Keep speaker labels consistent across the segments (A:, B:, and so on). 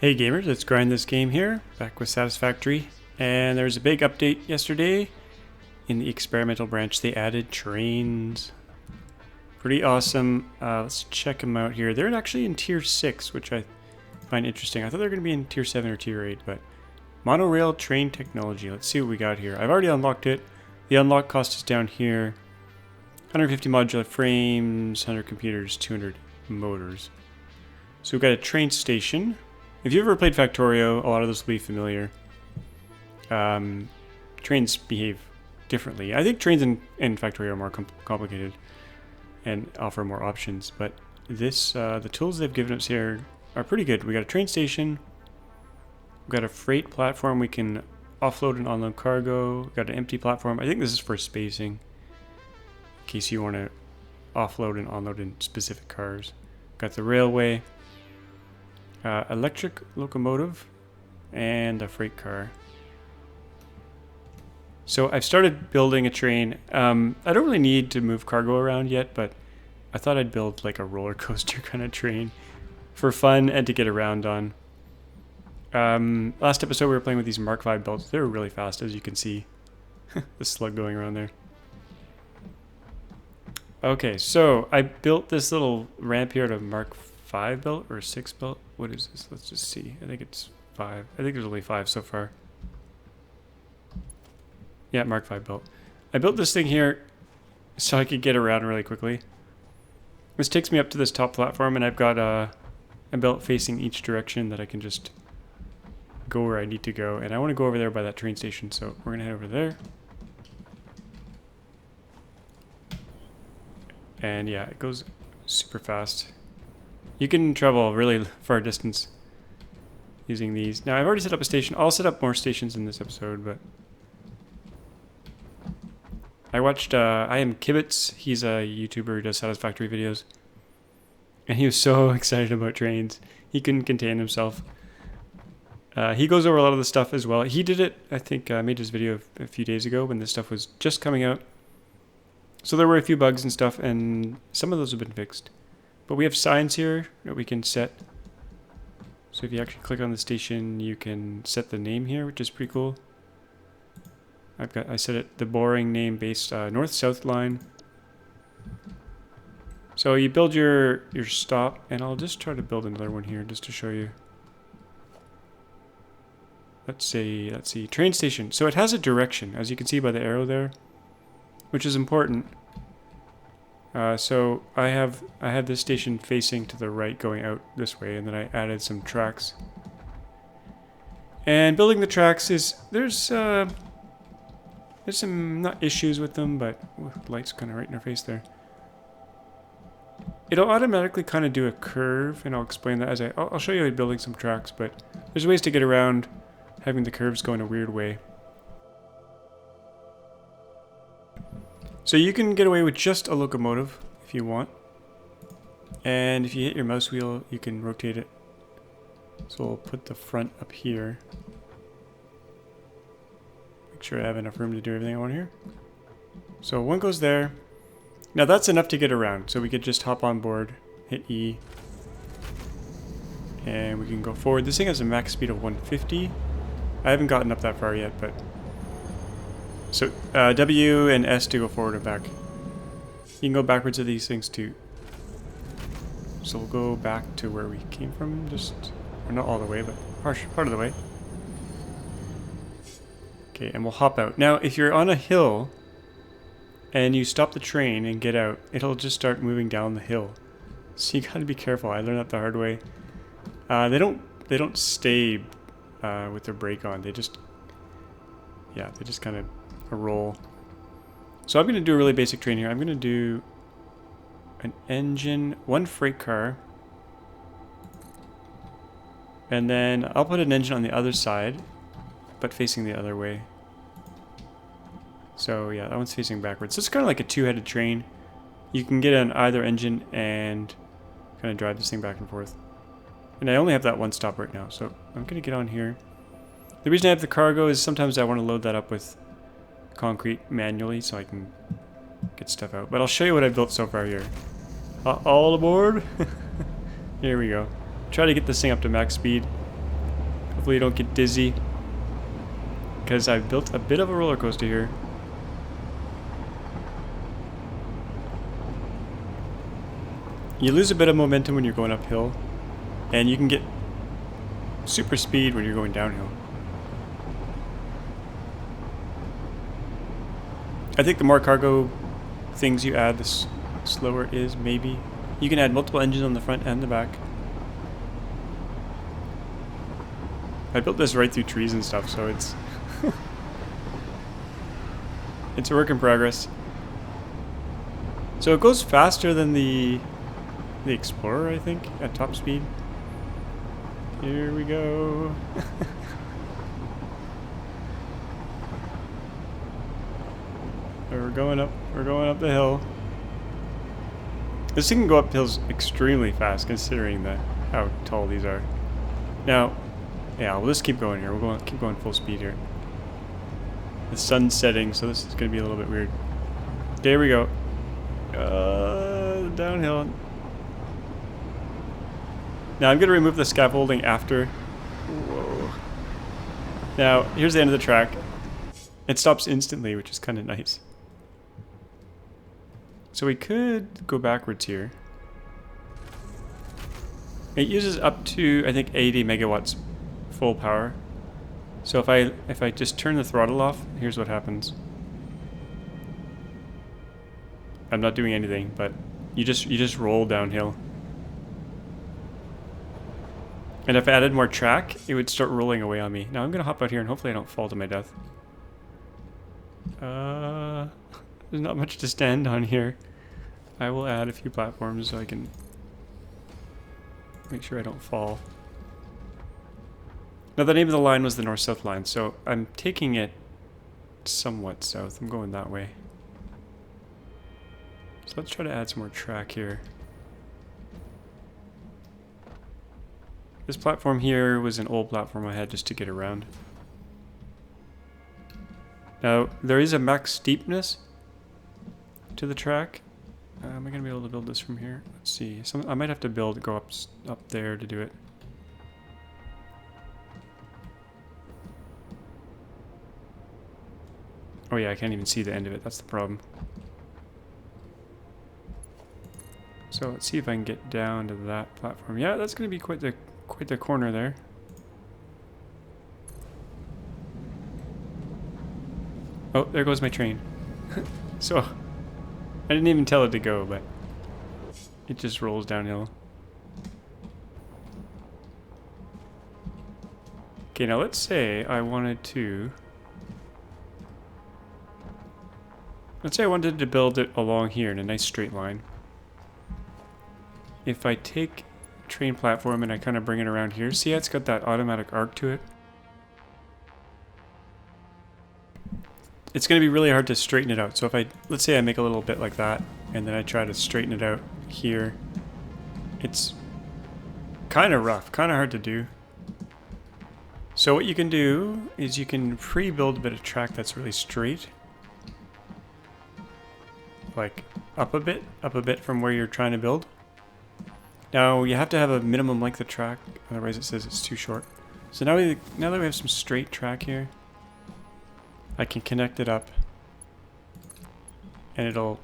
A: Hey gamers, it's GrindThisGame here, back with Satisfactory, and there was a big update yesterday. In the experimental branch they added trains. Pretty awesome. Let's check them out here. They're actually in tier 6, which I find interesting. I thought they were going to be in tier 7 or tier 8, but monorail train technology. Let's see what we got here. I've already unlocked it. The unlock cost is down here. 150 modular frames, 100 computers, 200 motors. So we've got a train station. If you've ever played Factorio, a lot of this will be familiar. Trains behave differently. I think trains in Factorio are more complicated and offer more options, but this the tools they've given us here are pretty good. We got a train station, we've got a freight platform, we can offload and unload cargo, we've got an empty platform. I think this is for spacing, in case you want to offload and unload in specific cars. Got the railway, electric locomotive, and a freight car. So I've started building a train. I don't really need to move cargo around yet, but I thought I'd build like a roller coaster kind of train for fun and to get around on. Last episode we were playing with these Mark V belts. They were really fast, as you can see. The slug going around there. Okay, so I built this little ramp here out of Mark 5 belt or 6 belt. What is this? Let's just see. I think it's 5. I think there's only 5 so far. Yeah, Mark 5 belt. I built this thing here so I could get around really quickly. This takes me up to this top platform, and I've got a belt facing each direction that I can just go where I need to go. And I want to go over there by that train station, so we're going to head over there. And yeah, it goes super fast. You can travel a really far distance using these. Now, I've already set up a station. I'll set up more stations in this episode, but I watched I Am Kibitz. He's a YouTuber who does Satisfactory videos. And he was so excited about trains. He couldn't contain himself. He goes over a lot of the stuff as well. He did it, I think, made his video a few days ago when this stuff was just coming out. So there were a few bugs and stuff, and some of those have been fixed. But we have signs here that we can set. So if you actually click on the station, you can set the name here, which is pretty cool. I set it the boring name based north-south line. So you build your stop, and I'll just try to build another one here just to show you. Let's see, train station. So it has a direction, as you can see by the arrow there, which is important. So I have this station facing to the right, going out this way, and then I added some tracks. And building the tracks there's some not issues with them, but the light's kind of right in our face there. It'll automatically kind of do a curve, and I'll explain that as I'll show you building some tracks, but there's ways to get around having the curves go in a weird way. So you can get away with just a locomotive if you want. And if you hit your mouse wheel, you can rotate it. So we'll put the front up here. Make sure I have enough room to do everything I want here. So one goes there. Now that's enough to get around. So we could just hop on board, hit E, and we can go forward. This thing has a max speed of 150. I haven't gotten up that far yet, but... So W and S to go forward and back. You can go backwards of these things too. So we'll go back to where we came from, or not all the way, but part of the way. Okay, and we'll hop out. Now, if you're on a hill and you stop the train and get out, it'll just start moving down the hill. So you gotta be careful. I learned that the hard way. They don't stay with their brake on. They just kind of roll. So I'm going to do a really basic train here. I'm going to do an engine, one freight car, and then I'll put an engine on the other side, but facing the other way. So yeah, that one's facing backwards. So it's kind of like a two-headed train. You can get on either engine and kind of drive this thing back and forth. And I only have that one stop right now, so I'm going to get on here. The reason I have the cargo is sometimes I want to load that up with concrete manually so I can get stuff out. But I'll show you what I've built so far here. All aboard! Here we go. Try to get this thing up to max speed. Hopefully you don't get dizzy. Because I've built a bit of a roller coaster here. You lose a bit of momentum when you're going uphill. And you can get super speed when you're going downhill. I think the more cargo things you add, the slower it is, maybe. You can add multiple engines on the front and the back. I built this right through trees and stuff, so it's... it's a work in progress. So it goes faster than the Explorer, I think, at top speed. Here we go. We're going up the hill. This thing can go up hills extremely fast considering how tall these are. Now, yeah, we'll just keep going here. We'll keep going full speed here. The sun's setting, so this is going to be a little bit weird. There we go. Downhill. Now I'm going to remove the scaffolding after. Whoa. Now, here's the end of the track. It stops instantly, which is kind of nice. So we could go backwards here. It uses up to, I think, 80 megawatts full power. So if I just turn the throttle off, here's what happens. I'm not doing anything, but you just roll downhill. And if I added more track, it would start rolling away on me. Now I'm gonna hop out here and hopefully I don't fall to my death. There's not much to stand on here. I will add a few platforms so I can make sure I don't fall. Now the name of the line was the north-south line, so I'm taking it somewhat south. I'm going that way. So let's try to add some more track here. This platform here was an old platform I had just to get around. Now, there is a max steepness to the track. Am I going to be able to build this from here? Let's see. I might have to go up there to do it. Oh yeah, I can't even see the end of it. That's the problem. So let's see if I can get down to that platform. Yeah, that's going to be quite the corner there. Oh, there goes my train. So, I didn't even tell it to go, but it just rolls downhill. Okay, now let's say I wanted to... Let's say I wanted to build it along here in a nice straight line. If I take a train platform and I kind of bring it around here, see how it's got that automatic arc to it? It's going to be really hard to straighten it out. So if let's say I make a little bit like that, and then I try to straighten it out here, it's kind of rough, kind of hard to do. So what you can do is you can pre-build a bit of track that's really straight. Like up a bit from where you're trying to build. Now you have to have a minimum length of track, otherwise it says it's too short. So now that we have some straight track here, I can connect it up, and it'll...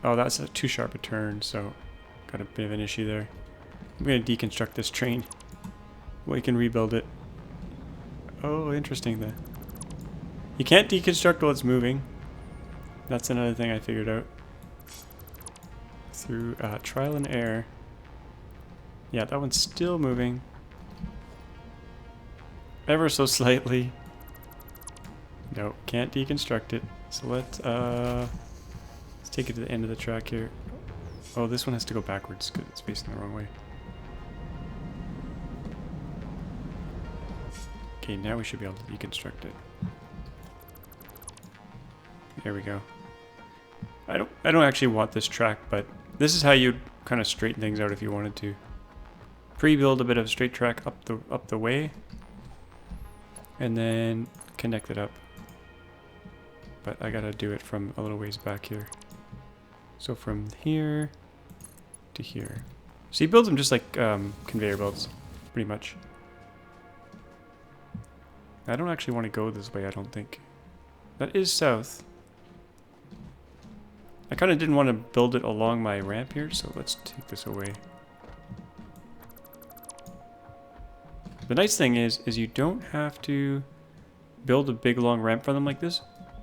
A: Oh, that's too sharp a turn, so got a bit of an issue there. I'm going to deconstruct this train. We can rebuild it. Oh, interesting. You can't deconstruct while it's moving. That's another thing I figured out. Through trial and error. Yeah, that one's still moving. Ever so slightly. No, can't deconstruct it. So let's take it to the end of the track here. Oh, this one has to go backwards because it's facing the wrong way. Okay, now we should be able to deconstruct it. There we go. I don't actually want this track, but this is how you'd kind of straighten things out if you wanted to. Pre-build a bit of straight track up the way, and then connect it up. But I gotta do it from a little ways back here. So from here to here. So you build them just like conveyor belts, pretty much. I don't actually want to go this way, I don't think. That is south. I kind of didn't want to build it along my ramp here, so let's take this away. The nice thing is you don't have to build a big long ramp for them like this.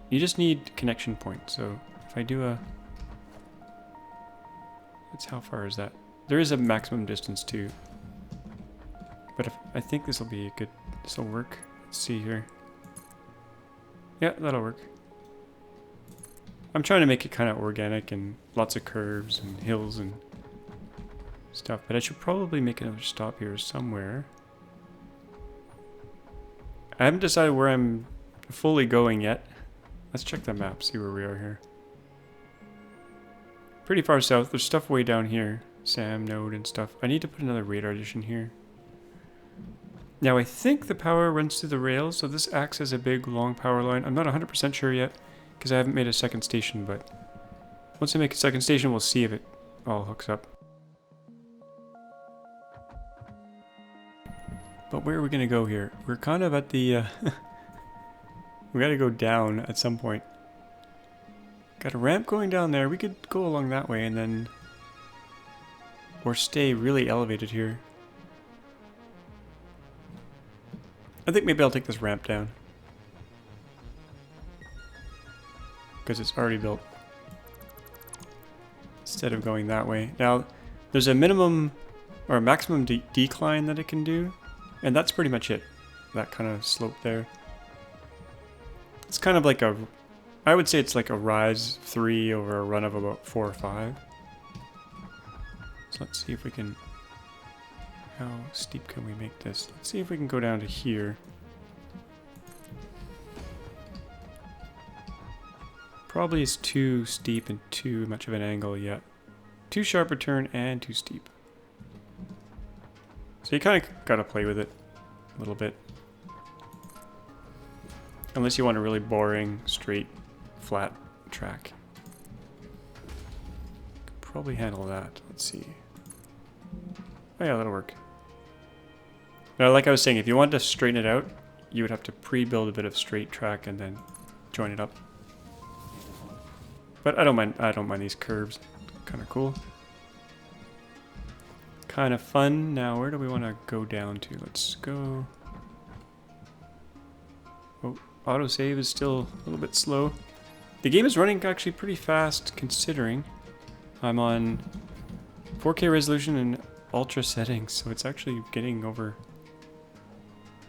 A: You just need connection points. So if I do a... That's how far is that? There is a maximum distance too. But if, I think this will be a good... This will work. Let's see here. Yeah, that'll work. I'm trying to make it kind of organic and lots of curves and hills and stuff. But I should probably make another stop here somewhere. I haven't decided where I'm fully going yet. Let's check the map, see where we are here. Pretty far south. There's stuff way down here. SAM node and stuff. I need to put another radar addition here. Now I think the power runs through the rails, so this acts as a big long power line. I'm not 100% sure yet, because I haven't made a second station, but once I make a second station, we'll see if it all hooks up. But where are we going to go here? We're kind of at the... we got to go down at some point. Got a ramp going down there. We could go along that way and then... Or stay really elevated here. I think maybe I'll take this ramp down. Because it's already built. Instead of going that way. Now, there's a minimum or a maximum decline that it can do. And that's pretty much it. That kind of slope there. It's kind of like a... I would say it's like a rise 3 over a run of about 4 or 5. So let's see if we can... How steep can we make this? Let's see if we can go down to here. Probably is too steep and too much of an angle yet. Too sharp a turn and too steep. So you kind of got to play with it a little bit. Unless you want a really boring, straight, flat track. Could probably handle that. Let's see. Oh yeah, that'll work. Now, like I was saying, if you wanted to straighten it out, you would have to pre-build a bit of straight track and then join it up. But I don't mind these curves. Kind of cool. Kind of fun. Now, where do we want to go down to? Let's go... Oh, autosave is still a little bit slow. The game is running actually pretty fast, considering I'm on 4K resolution and ultra settings, so it's actually getting over...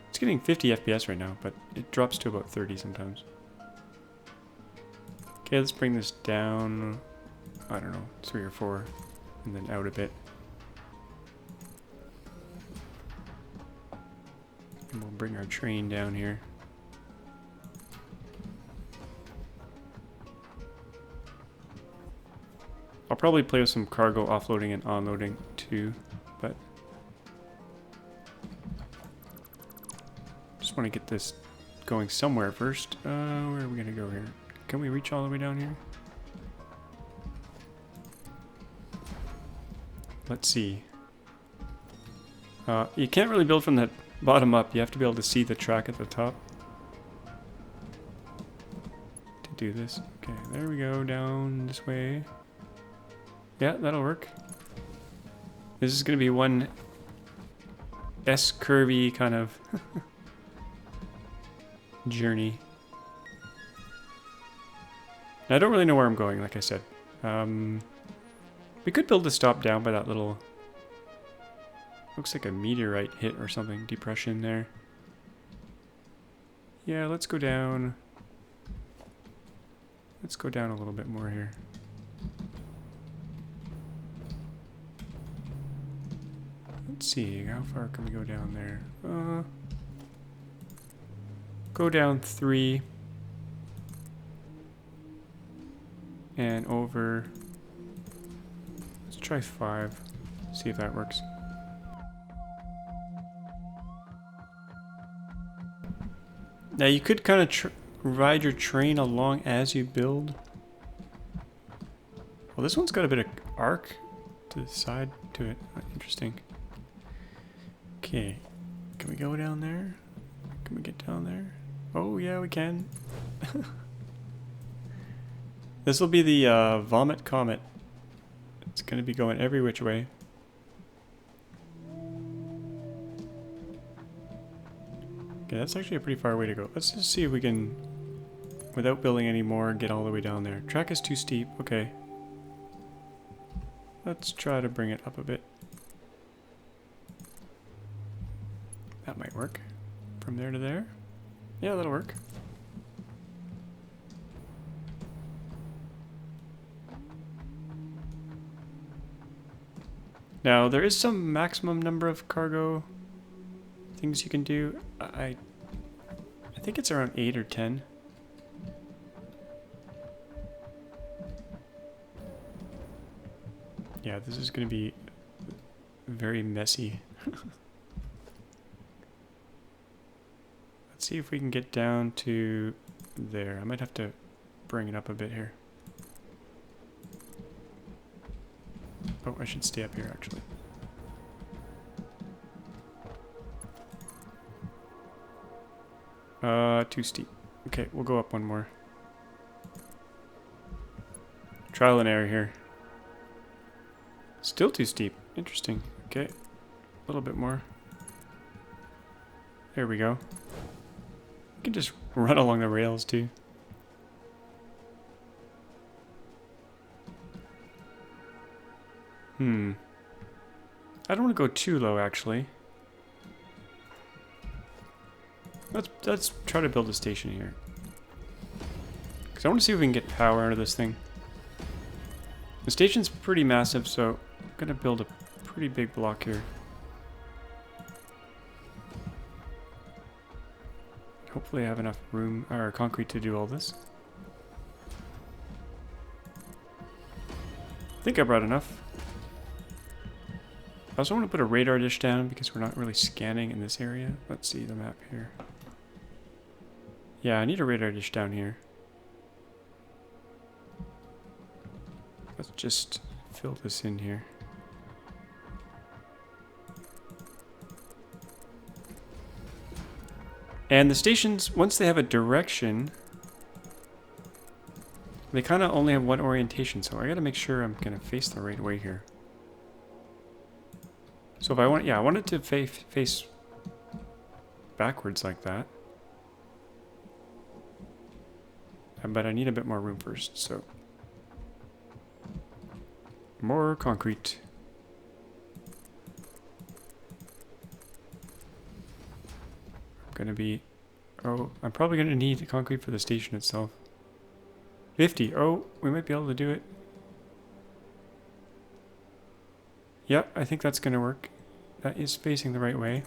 A: It's getting 50 FPS right now, but it drops to about 30 sometimes. Okay, let's bring this down, I don't know, 3 or 4, and then out a bit. And we'll bring our train down here. I'll probably play with some cargo offloading and onloading too, but just want to get this going somewhere first. Where are we going to go here? Can we reach all the way down here? Let's see. You can't really build from the bottom up. You have to be able to see the track at the top to do this. Okay, there we go, down this way. Yeah, that'll work. This is going to be one S-curvy kind of journey. Now, I don't really know where I'm going, like I said. We could build a stop down by that little... Looks like a meteorite hit or something. Depression there. Yeah, let's go down. Let's go down a little bit more here. Let's see, how far can we go down there? Go down 3. And over... Let's try 5. See if that works. Now you could kind of ride your train along as you build. Well, this one's got a bit of arc to the side to it. Interesting. Okay, can we go down there? Can we get down there? Oh yeah, we can. This will be the Vomit Comet. It's going to be going every which way. Okay, that's actually a pretty far way to go. Let's just see if we can, without building any more, get all the way down there. Track is too steep. Okay. Let's try to bring it up a bit. That might work. From there to there. Yeah, that'll work. Now, there is some maximum number of cargo things you can do. I think it's around 8 or 10. Yeah, this is going to be very messy. Let's see if we can get down to there. I might have to bring it up a bit here. Oh, I should stay up here actually. Too steep. Okay, we'll go up one more. Trial and error here. Still too steep. Interesting. Okay, a little bit more. There we go. You can just run along the rails too. I don't want to go too low, actually. Let's try to build a station here. Because I want to see if we can get power out of this thing. The station's pretty massive, so I'm going to build a pretty big block here. Hopefully I have enough room, or concrete to do all this. I think I brought enough. I also want to put a radar dish down because we're not really scanning in this area. Let's see the map here. Yeah, I need a radar dish down here. Let's just fill this in here. And the stations, once they have a direction, they kind of only have one orientation, so I gotta make sure I'm gonna face the right way here. So if I want, yeah, I want it to face backwards like that. But I need a bit more room first, so. More concrete. Gonna be, oh, I'm probably gonna need concrete for the station itself. 50, oh, we might be able to do it. Yep, I think that's gonna work. That is facing the right way.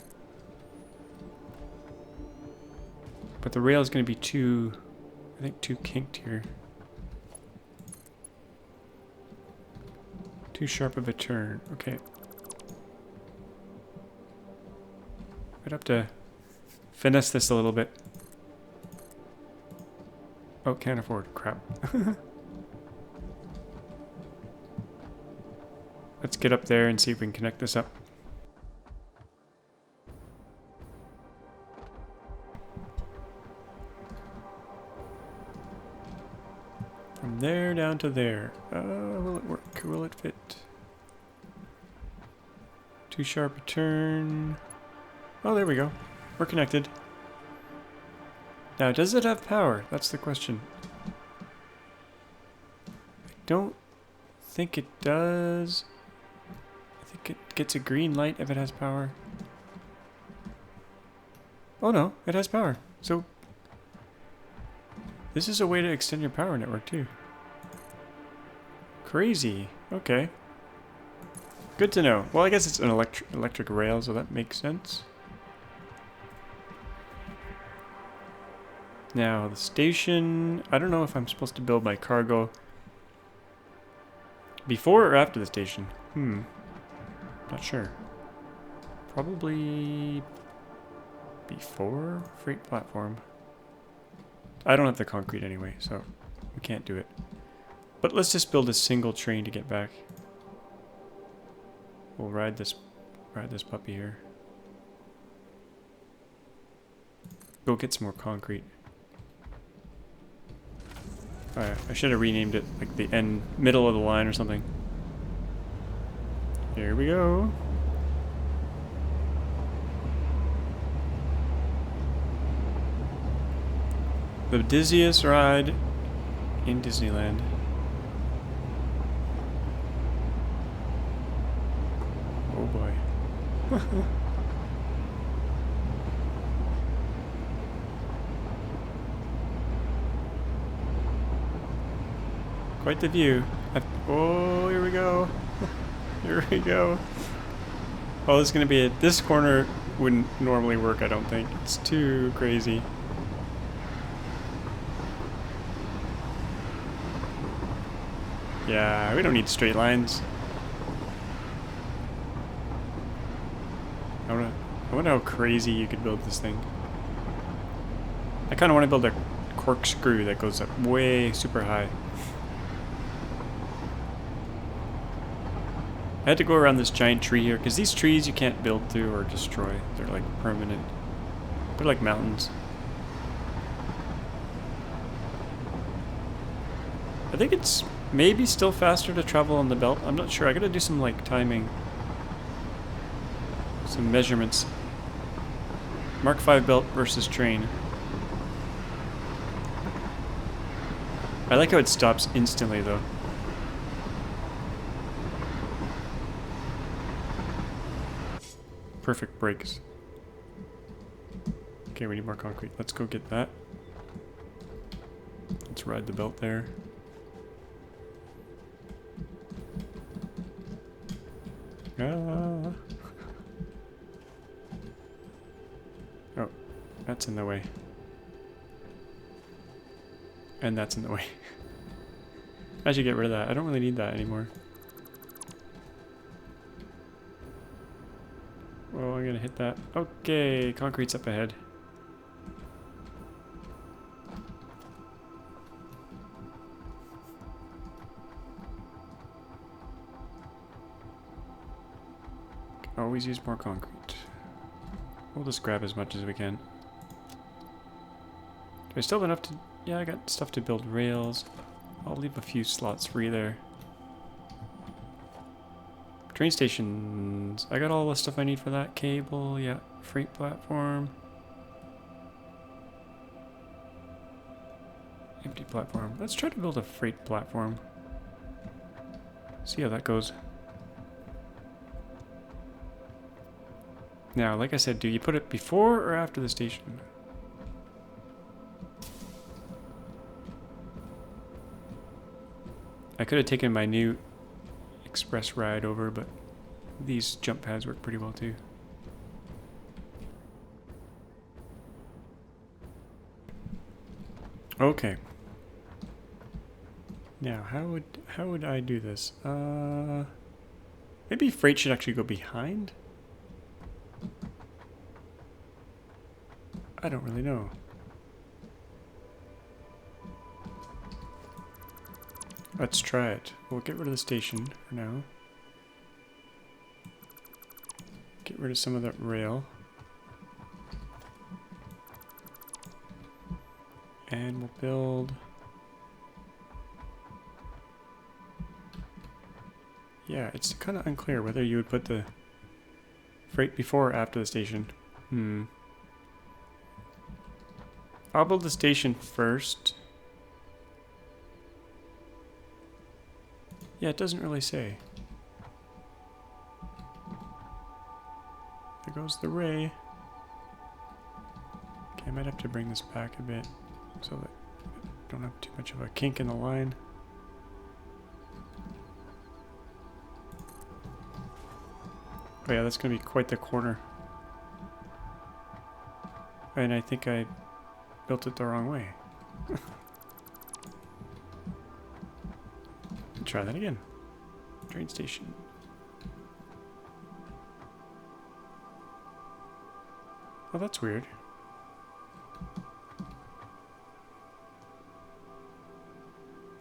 A: But the rail is gonna be too, I think, too kinked here. Too sharp of a turn, okay. I'd have to finesse this a little bit. Oh, can't afford. Crap. Let's get up there and see if we can connect this up. From there down to there. Will it work? Will it fit? Too sharp a turn. Oh, there we go. We're connected. Now, does it have power? That's the question. I don't think it does. I think it gets a green light if it has power. Oh no, it has power. So, this is a way to extend your power network too. Crazy. Okay. Good to know. Well, I guess it's an electric rail, so that makes sense. Now, the station, I don't know if I'm supposed to build my cargo before or after the station. Not sure. Probably before freight platform. I don't have the concrete anyway, so we can't do it. But let's just build a single train to get back. We'll ride this puppy here. go get some more concrete. I should have renamed it like the middle of the line or something. Here we go. The dizziest ride in Disneyland. Oh boy. Quite the view. Oh, here we go. Here we go. Oh, this is gonna be it. This corner wouldn't normally work, I don't think. It's too crazy. Yeah, we don't need straight lines. I wonder how crazy you could build this thing. I kind of want to build a corkscrew that goes up way super high. I had to go around this giant tree here, because these trees you can't build through or destroy. They're like permanent. They're like mountains. I think it's maybe still faster to travel on the belt. I'm not sure. I gotta do some like timing. Some measurements. Mark 5 belt versus train. I like how it stops instantly though. Perfect brakes. Okay, we need more concrete. Let's go get that. Let's ride the belt there. Ah. Oh, that's in the way. And that's in the way. I should get rid of that. I don't really need that anymore. Oh, I'm gonna hit that. Okay, concrete's up ahead. Always use more concrete. We'll just grab as much as we can. Do I still have enough to... Yeah, I got stuff to build rails. I'll leave a few slots free there. Train stations. I got all the stuff I need for that. Cable, yeah. Freight platform. Empty platform. Let's try to build a freight platform. See how that goes. Now, like I said, do you put it before or after the station? I could have taken my new express ride over, but these jump pads work pretty well too. Okay. Now, how would I do this? Maybe freight should actually go behind? I don't really know. Let's try it. We'll get rid of the station for now. Get rid of some of that rail. And we'll build... Yeah, it's kind of unclear whether you would put the freight before or after the station. I'll build the station first. Yeah, it doesn't really say. There goes the ray. Okay, I might have to bring this back a bit so that I don't have too much of a kink in the line. Oh yeah, that's going to be quite the corner. And I think I built it the wrong way. Try that again. Train station. Oh, that's weird.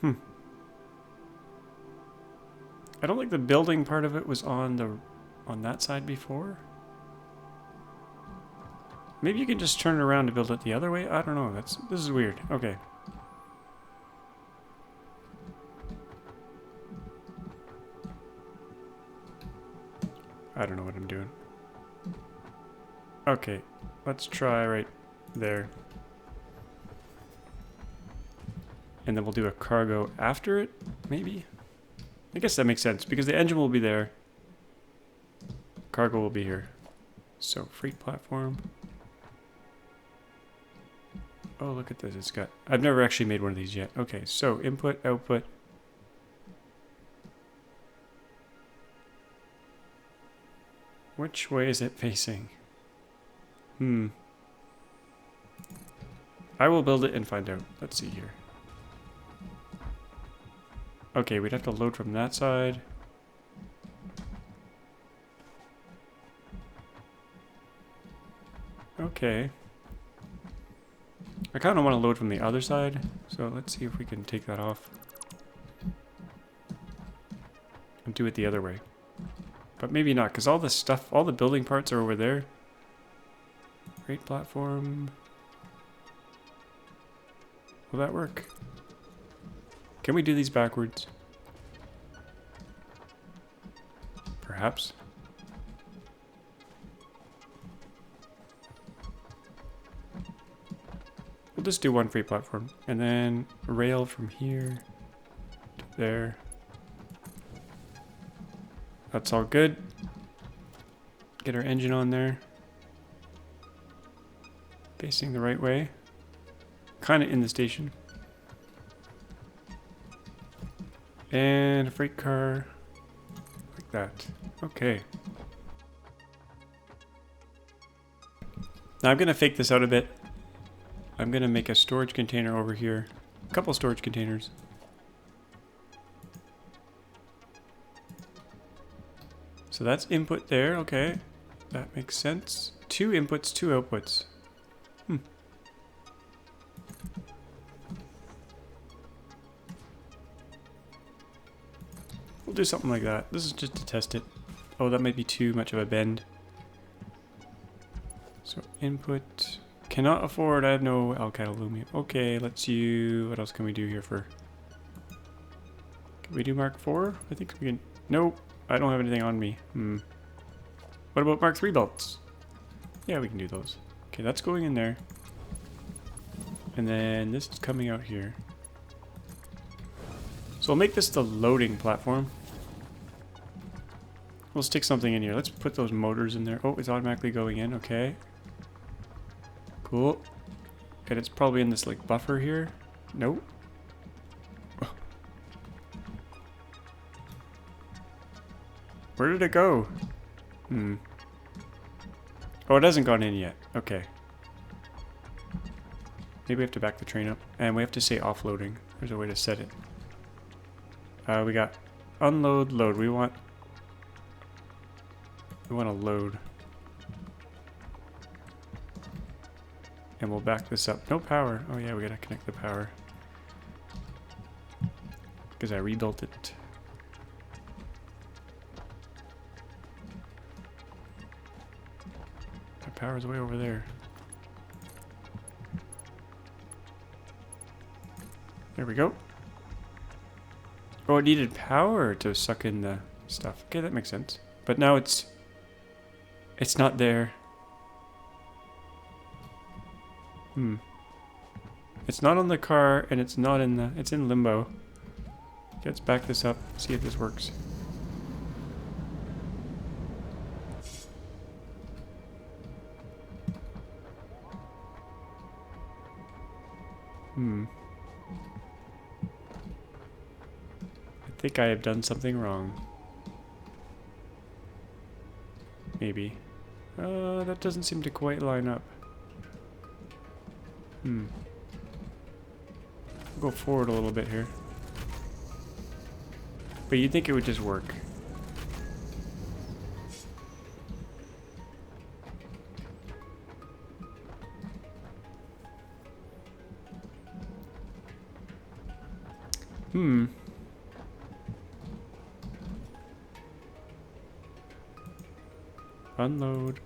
A: I don't think the building part of it was on that side before. Maybe you can just turn it around to build it the other way? I don't know. This is weird. Okay. I don't know what I'm doing. Okay. Let's try right there. And then we'll do a cargo after it, maybe? I guess that makes sense, because the engine will be there. Cargo will be here. So, freight platform. Oh, look at this. It's got... I've never actually made one of these yet. Okay, so input, output. Which way is it facing? I will build it and find out. Let's see here. Okay, we'd have to load from that side. Okay. I kind of want to load from the other side, so let's see if we can take that off. And do it the other way. But maybe not, because all the stuff, all the building parts are over there. Great platform. Will that work? Can we do these backwards? Perhaps. We'll just do one freight platform. And then rail from here to there. That's all good. Get our engine on there. Facing the right way. Kind of in the station. And a freight car. Like that. Okay. Now I'm going to fake this out a bit. I'm going to make a storage container over here. A couple storage containers. So that's input there, okay. That makes sense. 2 inputs, 2 outputs. We'll do something like that. This is just to test it. Oh, that might be too much of a bend. So input, cannot afford, I have no alkyd aluminum. Okay, let's use, what else can we do here for? Can we do Mark IV? I think we can, nope. I don't have anything on me. What about Mark III belts? Yeah, we can do those. Okay, that's going in there. And then this is coming out here. So we'll make this the loading platform. We'll stick something in here. Let's put those motors in there. Oh, it's automatically going in. Okay. Cool. And it's probably in this like buffer here. Nope. Where did it go? Oh, it hasn't gone in yet. Okay. Maybe we have to back the train up. And we have to say offloading. There's a way to set it. We got unload, load. We want to load. And we'll back this up. No power. Oh yeah, we gotta connect the power. Because I rebuilt it. The power's way over there. There we go. Oh, it needed power to suck in the stuff. Okay, that makes sense. But now it's not there. It's not on the car, and it's not in the... It's in limbo. Okay, let's back this up, see if this works. I think I have done something wrong. Maybe. That doesn't seem to quite line up. Go forward a little bit here. But you'd think it would just work. Unload.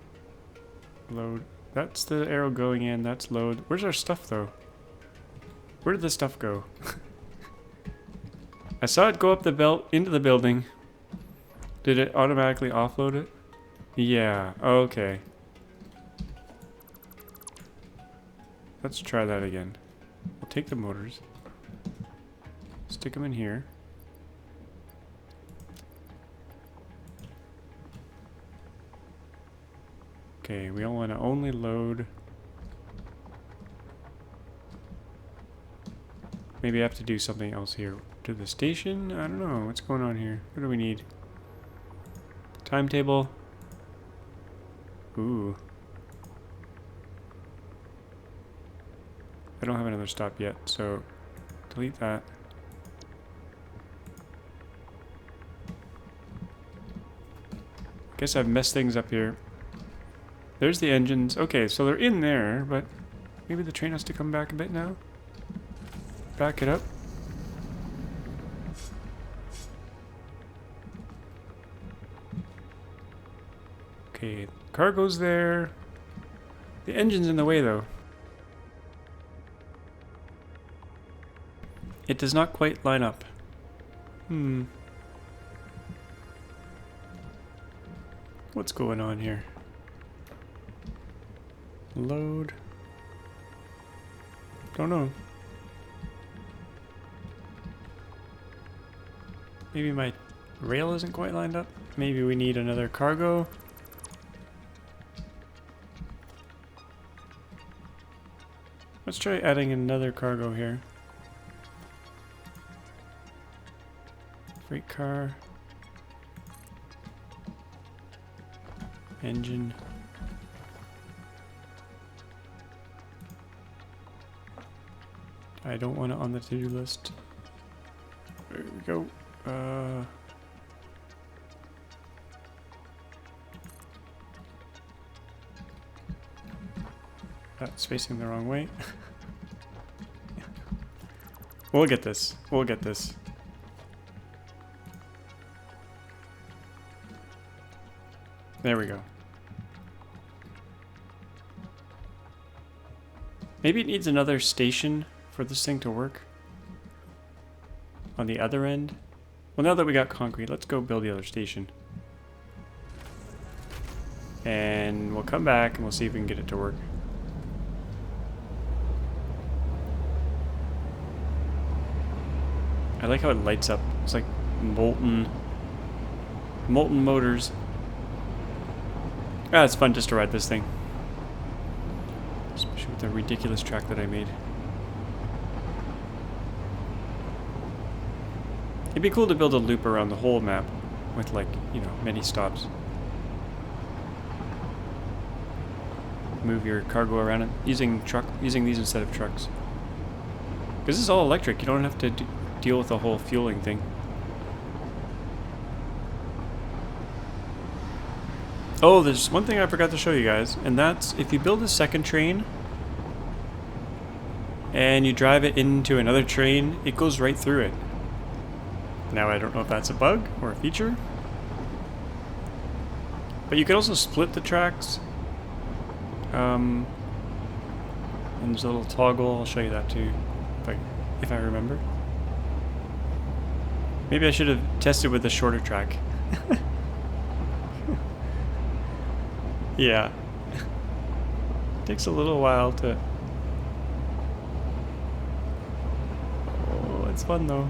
A: Load. That's the arrow going in. That's load. Where's our stuff, though? Where did the stuff go? I saw it go up the belt into the building. Did it automatically offload it? Yeah. Okay. Let's try that again. We'll take the motors. Stick them in here. Okay, we all want to only load. Maybe I have to do something else here. To the station? I don't know. What's going on here? What do we need? Timetable. Ooh. I don't have another stop yet, so delete that. Guess I've messed things up here. There's the engines. Okay, so they're in there, but maybe the train has to come back a bit now. Back it up. Okay, cargo's there. The engine's in the way, though. It does not quite line up. What's going on here? Load. Don't know. Maybe my rail isn't quite lined up. Maybe we need another cargo. Let's try adding another cargo here. Freight car. Engine. I don't want it on the to-do list. There we go. That's facing the wrong way. We'll get this. We'll get this. There we go. Maybe it needs another station for this thing to work. On the other end. Well, now that we got concrete, let's go build the other station. And we'll come back and we'll see if we can get it to work. I like how it lights up. It's like molten motors. Ah, it's fun just to ride this thing. Especially with the ridiculous track that I made. It'd be cool to build a loop around the whole map with, like, you know, many stops. Move your cargo around it using these instead of trucks. Because this is all electric, you don't have to deal with the whole fueling thing. Oh, there's one thing I forgot to show you guys, and that's if you build a second train and you drive it into another train, it goes right through it. Now I don't know if that's a bug or a feature, but you can also split the tracks. And there's a little toggle. I'll show you that too, if I remember. Maybe I should have tested with the shorter track. Yeah. Takes a little while to... Oh, it's fun though.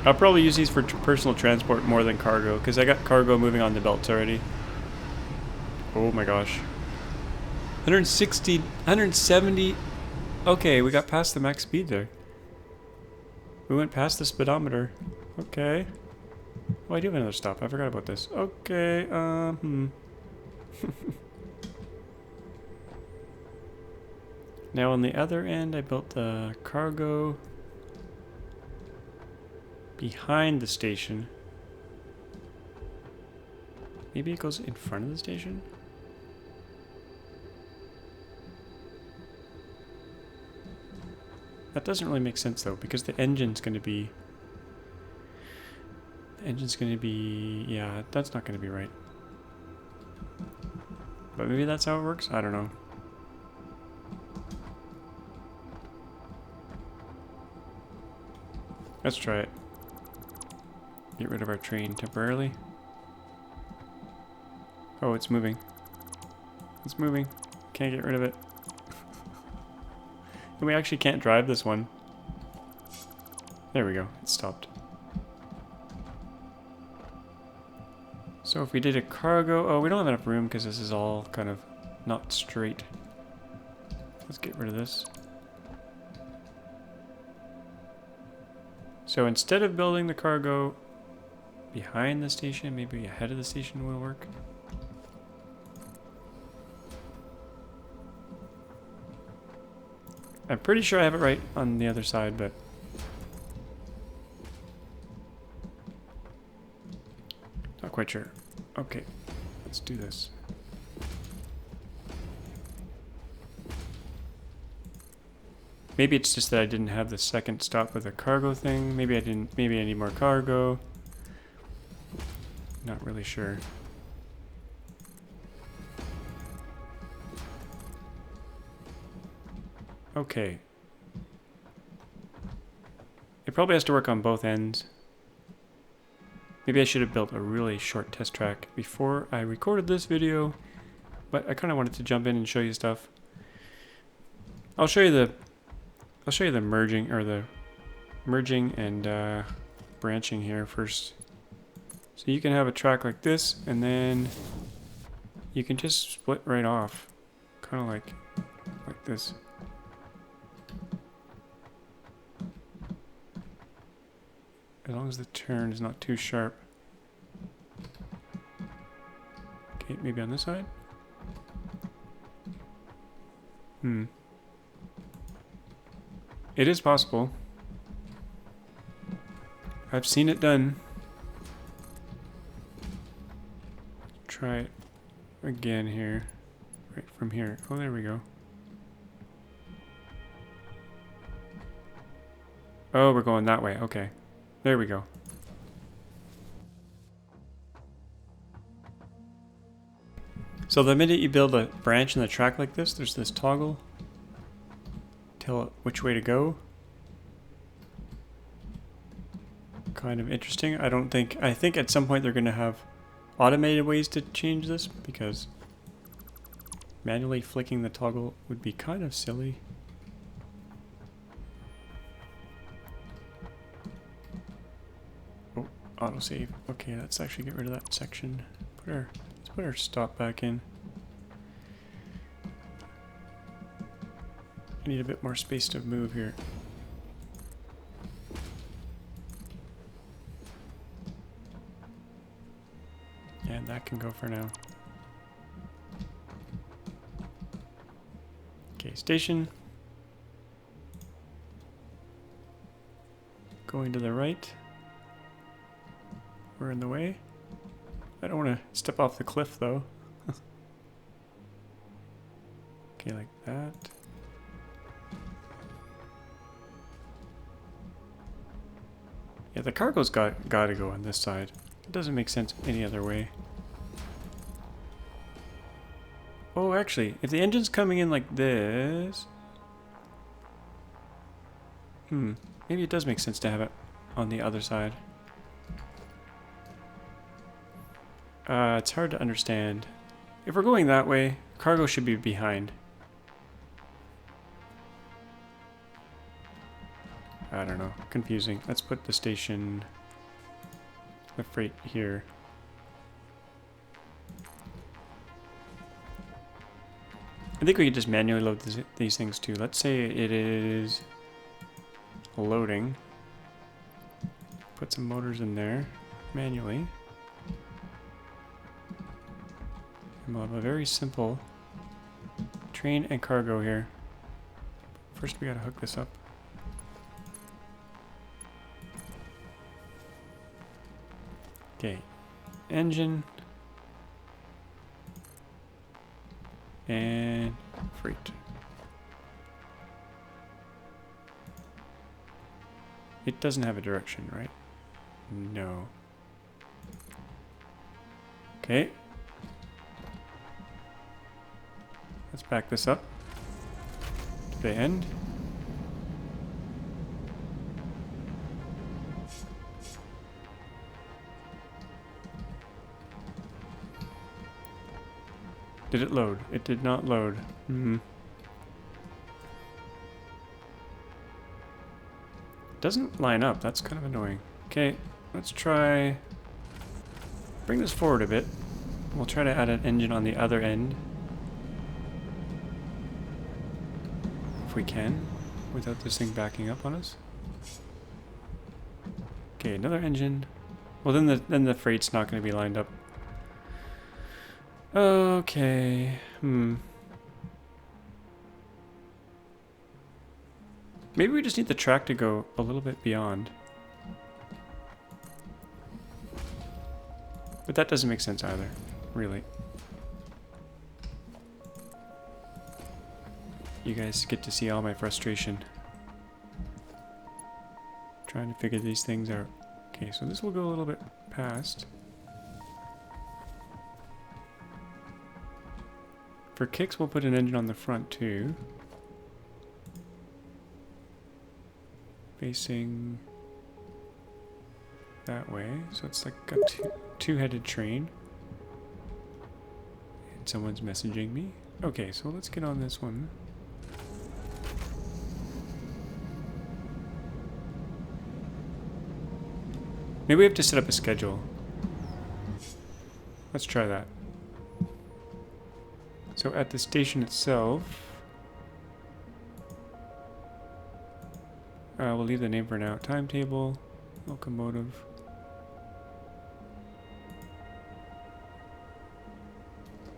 A: I'll probably use these for personal transport more than cargo, because I got cargo moving on the belts already. Oh my gosh. 160, 170... Okay, we got past the max speed there. We went past the speedometer. Okay. Oh, I do have another stop. I forgot about this. Okay, Now on the other end, I built the cargo behind the station. Maybe it goes in front of the station? That doesn't really make sense though, because the engine's going to be... Yeah, that's not going to be right. But maybe that's how it works? I don't know. Let's try it. Get rid of our train temporarily. Oh, it's moving. It's moving. Can't get rid of it. And we actually can't drive this one. There we go. It stopped. So if we did a cargo... Oh, we don't have enough room because this is all kind of not straight. Let's get rid of this. So instead of building the cargo behind the station, maybe ahead of the station will work. I'm pretty sure I have it right on the other side, but... not quite sure. Okay, let's do this. Maybe it's just that I didn't have the second stop with the cargo thing. Maybe I didn't. Maybe I need more cargo. Not really sure. Okay. It probably has to work on both ends. Maybe I should have built a really short test track before I recorded this video, but I kind of wanted to jump in and show you stuff. I'll show you the merging, or the merging and branching here first. So you can have a track like this, and then you can just split right off, kind of like this. As long as the turn is not too sharp. Okay, maybe on this side? It is possible. I've seen it done. Try it again here. Right from here. Oh, there we go. Oh, we're going that way. Okay. There we go. So the minute you build a branch in the track like this, there's this toggle. Tell it which way to go. Kind of interesting. I think at some point they're going to have automated ways to change this, because manually flicking the toggle would be kind of silly. Oh, autosave. Okay, let's actually get rid of that section. Let's put our stop back in. I need a bit more space to move here. And that can go for now. Okay, station. Going to the right. We're in the way. I don't want to step off the cliff though. Okay, like that. Yeah, the cargo's got to go on this side. It doesn't make sense any other way. Oh, actually, if the engine's coming in like this... maybe it does make sense to have it on the other side. It's hard to understand. If we're going that way, cargo should be behind. I don't know. Confusing. Let's put the station, the freight here. I think we could just manually load these things too. Let's say it is loading. Put some motors in there manually. And we'll have a very simple train and cargo here. First we gotta hook this up. Okay, engine and freight. It doesn't have a direction, right? No. Okay. Let's back this up to the end. Did it load? It did not load. Doesn't line up. That's kind of annoying. Okay, let's try... bring this forward a bit. We'll try to add an engine on the other end. If we can, without this thing backing up on us. Okay, another engine. Well, then the freight's not going to be lined up. Okay. Maybe we just need the track to go a little bit beyond. But that doesn't make sense either, really. You guys get to see all my frustration. Trying to figure these things out. Okay, so this will go a little bit past. For kicks, we'll put an engine on the front too. Facing that way, so it's like a two-headed train. And someone's messaging me. Okay, so let's get on this one. Maybe we have to set up a schedule. Let's try that. So at the station itself, we'll leave the name for now. Timetable, locomotive.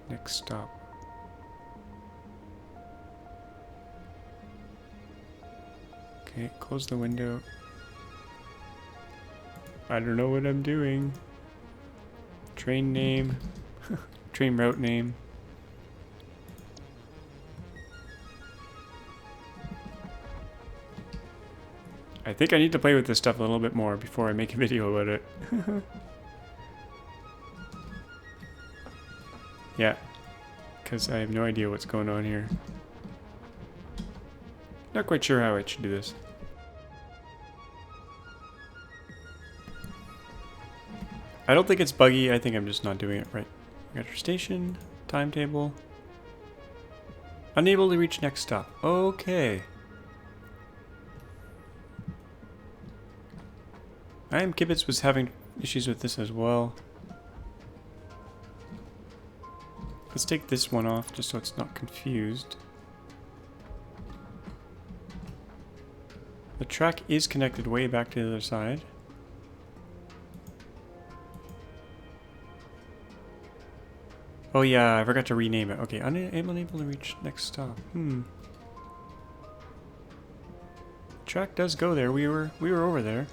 A: Next stop. Okay, close the window. I don't know what I'm doing. Train name. Train route name. I think I need to play with this stuff a little bit more before I make a video about it. Yeah, because I have no idea what's going on here. Not quite sure how I should do this. I don't think it's buggy, I think I'm just not doing it right. Got your station, timetable. Unable to reach next stop. Okay. I am Kibitz was having issues with this as well. Let's take this one off just so it's not confused. The track is connected way back to the other side. Oh yeah, I forgot to rename it. Okay, unable to reach next stop. Track does go there. We were over there.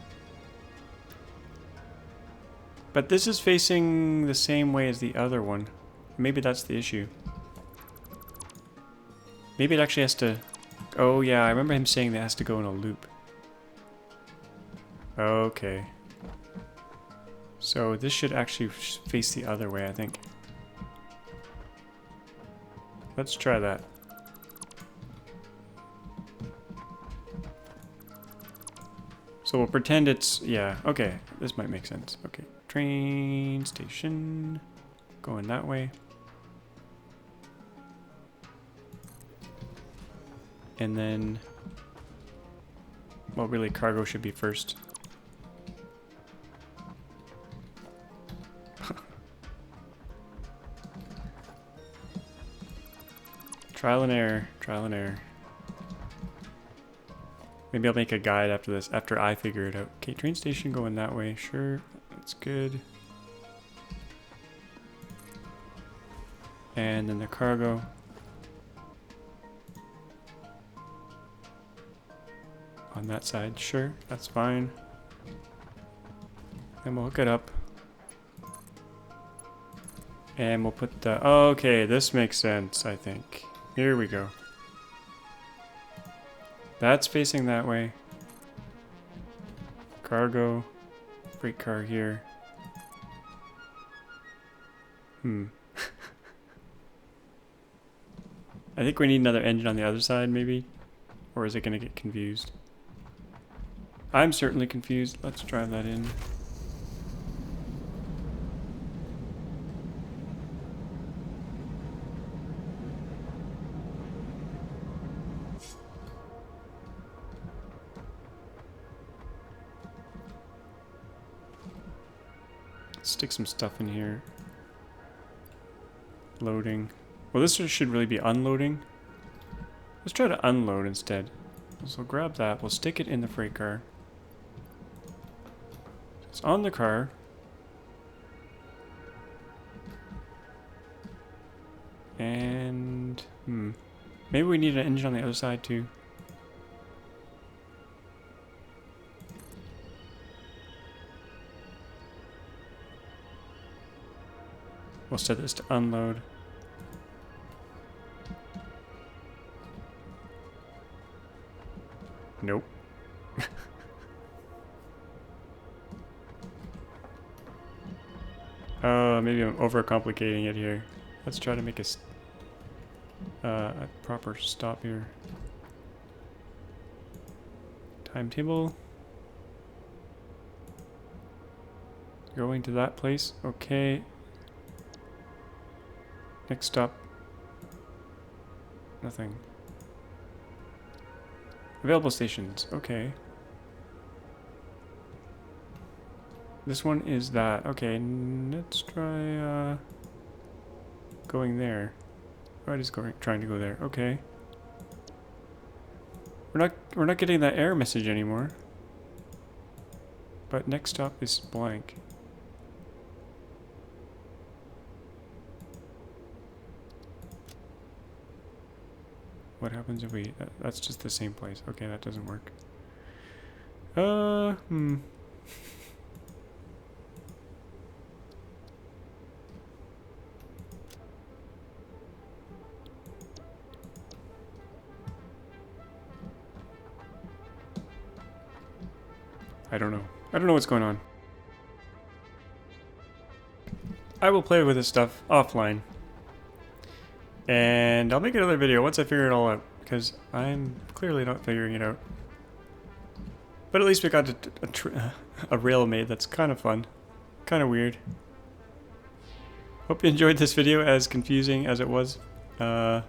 A: But this is facing the same way as the other one. Maybe that's the issue. Maybe it actually has to... Oh yeah, I remember him saying that it has to go in a loop. Okay. So this should actually face the other way, I think. Let's try that. So we'll pretend it's... Yeah, okay. This might make sense. Okay. Train station. Going that way. And then... Well, really, cargo should be first. Trial and error. Trial and error. Maybe I'll make a guide after this, after I figure it out. Okay, train station going that way. Sure, that's good. And then the cargo. On that side, sure, that's fine. And we'll hook it up. And we'll put the... Okay, this makes sense, I think. Here we go. That's facing that way. Cargo. Freight car here. I think we need another engine on the other side, maybe? Or is it going to get confused? I'm certainly confused. Let's drive that in. Stick some stuff in here. Loading. Well, this should really be unloading. Let's try to unload instead. So grab that. We'll stick it in the freight car. It's on the car. And maybe we need an engine on the other side too. We'll set this to unload. Nope. Maybe I'm overcomplicating it here. Let's try to make a proper stop here. Timetable. Going to that place. Okay. Next stop. Nothing. Available stations. Okay. This one is that. Okay, let's try going there. Oh, it is trying to go there. Okay. We're not getting that error message anymore. But next stop is blank. What happens if we... that's just the same place. Okay, that doesn't work. I don't know. I don't know what's going on. I will play with this stuff offline. And I'll make another video once I figure it all out, because I'm clearly not figuring it out. But at least we got a rail made that's kind of fun. Kind of weird. Hope you enjoyed this video, as confusing as it was. I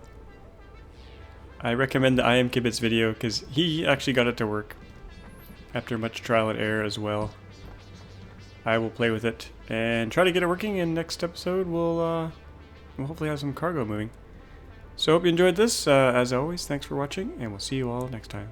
A: recommend the IMKibit's video, because he actually got it to work. After much trial and error as well. I will play with it and try to get it working, and next episode we'll hopefully have some cargo moving. So hope you enjoyed this. As always, thanks for watching, and we'll see you all next time.